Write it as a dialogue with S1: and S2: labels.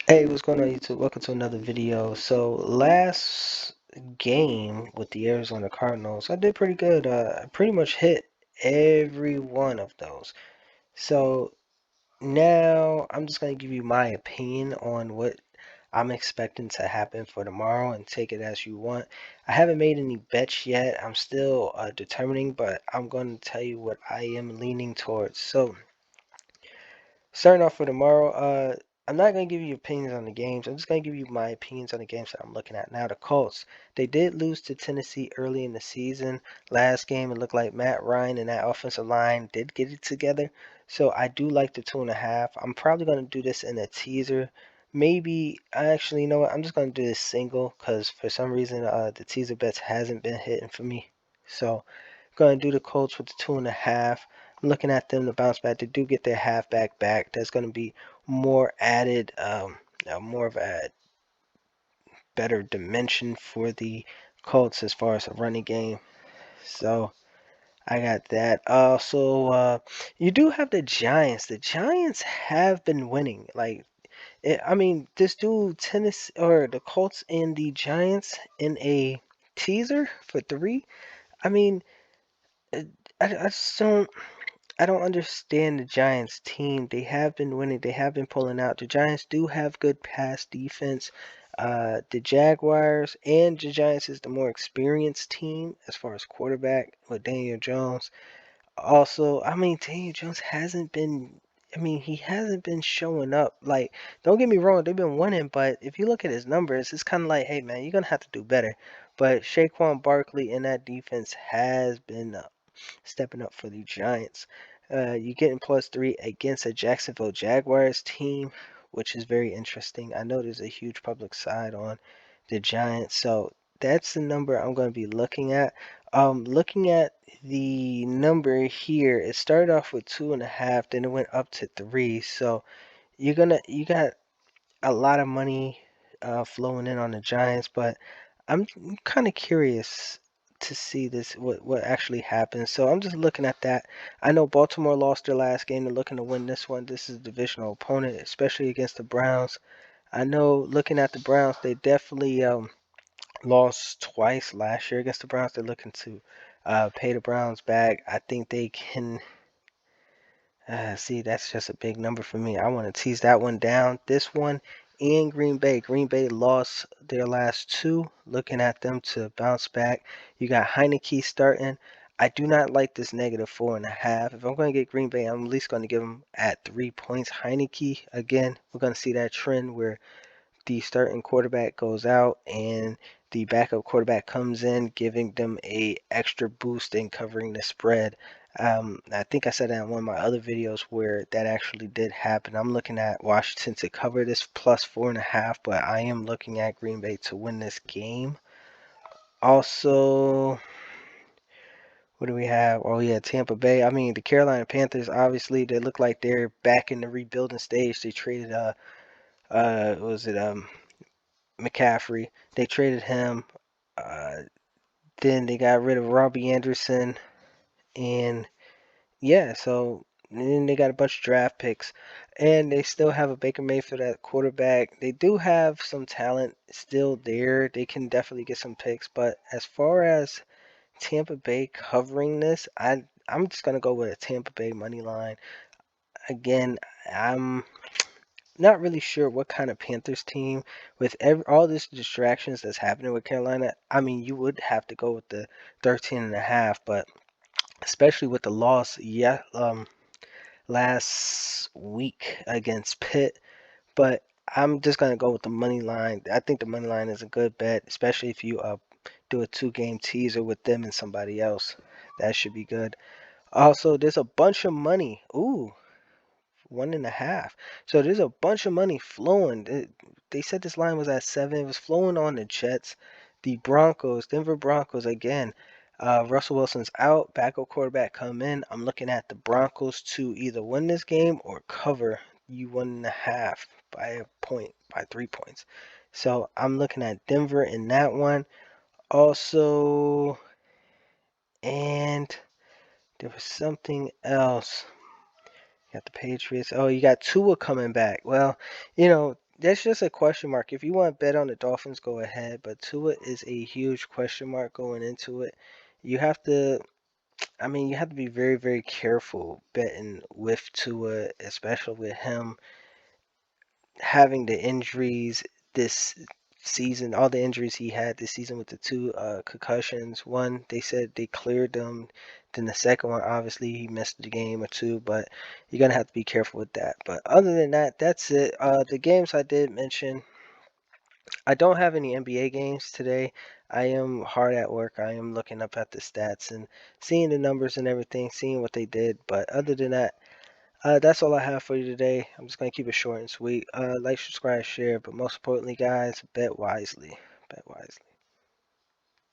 S1: Hey, what's going on YouTube? Welcome to another video. So last game with the Arizona Cardinals, I did pretty good. I pretty much hit every one of those. So now I'm just gonna give you my opinion on what I'm expecting to happen for tomorrow and take it as you want. I haven't made any bets yet. I'm still determining, but I'm going to tell you what I am leaning towards. So starting off for tomorrow, I'm not going to give you opinions on the games. I'm just going to give you my opinions on the games that I'm looking at. Now, the Colts, they did lose to Tennessee early in the season. Last game, it looked like Matt Ryan and that offensive line did get it together. So I do like the 2.5. I'm probably going to do this in a teaser. Maybe, I actually, you know what? I'm just going to do this single because for some reason the teaser bets hasn't been hitting for me. So I'm going to do the Colts with the 2.5. I'm looking at them to bounce back. They do get their halfback back. That's going to be more added, more of a better dimension for the Colts as far as a running game. So I got that. Also, you do have the Giants. The Giants have been winning. I mean, this dude, tennis or the Colts and the Giants in a teaser for 3. I mean, uh, I just don't. I don't understand the Giants team. They have been winning. They have been pulling out. The Giants do have good pass defense. The Jaguars and the Giants is the more experienced team as far as quarterback with Daniel Jones. Also, I mean, Daniel Jones hasn't been. I mean, he hasn't been showing up. Like, don't get me wrong, they've been winning, but if you look at his numbers, it's kind of like, hey, man, you're gonna have to do better. But Saquon Barkley and that defense has been stepping up for the Giants. You're getting +3 against a Jacksonville Jaguars team, which is very interesting. I know there's a huge public side on the Giants, so that's the number I'm going to be looking at. Looking at the number here, it started off with 2.5, then it went up to 3. So you got a lot of money flowing in on the Giants, but I'm kind of curious to see what actually happens. So I'm just looking at that. I know Baltimore lost their last game. They're looking to win this one. This is a divisional opponent, especially against the Browns. I know looking at the Browns, they definitely lost twice last year against the Browns. They're looking to pay the Browns back. I think they can. See, that's just a big number for me. I want to tease that one down. This one and Green Bay. Green Bay lost their last 2. Looking at them to bounce back. You got Heineke starting. I do not like this -4.5. If I'm going to get Green Bay, I'm at least going to give them at 3 points. Heineke, again, we're going to see that trend where the starting quarterback goes out and the backup quarterback comes in, giving them a extra boost in covering the spread. I think I said that in one of my other videos where that actually did happen. I'm looking at Washington to cover this +4.5, but I am looking at Green Bay to win this game. Also, what do we have? Oh yeah, Tampa Bay. I mean, the Carolina Panthers. Obviously, they look like they're back in the rebuilding stage. They traded what was it McCaffrey. They traded him. Uh, then they got rid of Robbie Anderson, and yeah, so and then they got a bunch of draft picks, and they still have a Baker Mayfield at quarterback. They do have some talent still there. They can definitely get some picks, but as far as Tampa Bay covering this, I'm just gonna go with a Tampa Bay money line. Again, I'm not really sure what kind of Panthers team with all this distractions that's happening with Carolina. I mean, you would have to go with the 13.5, but especially with the loss, yeah, last week against Pitt. But I'm just gonna go with the money line. I think the money line is a good bet, especially if you do a 2-game teaser with them and somebody else. That should be good. Also, there's a bunch of money. Ooh, 1.5. So there's a bunch of money flowing. They said this line was at 7. It was flowing on the Jets, the Broncos, Denver Broncos again. Russell Wilson's out. Backup quarterback come in. I'm looking at the Broncos to either win this game or cover you 1.5 by a point, by 3 points. So I'm looking at Denver in that one. Also, and there was something else. Got the Patriots. Oh, you got Tua coming back. Well, you know, That's just a question mark. If you want to bet on the Dolphins, go ahead. But Tua is a huge question mark going into it. You have to, I mean, you have to be very, very careful betting with Tua, especially with him having the injuries this season, all the injuries he had this season with the two concussions. One, they said they cleared them. Then the second one, obviously, he missed the game or two, but you're going to have to be careful with that. But other than that, that's it. The games I did mention, I don't have any NBA games today. I am hard at work. I am looking up at the stats and seeing the numbers and everything, seeing what they did. But other than that, that's all I have for you today. I'm just gonna keep it short and sweet. Like, subscribe, share, but most importantly, guys, bet wisely. Bet wisely.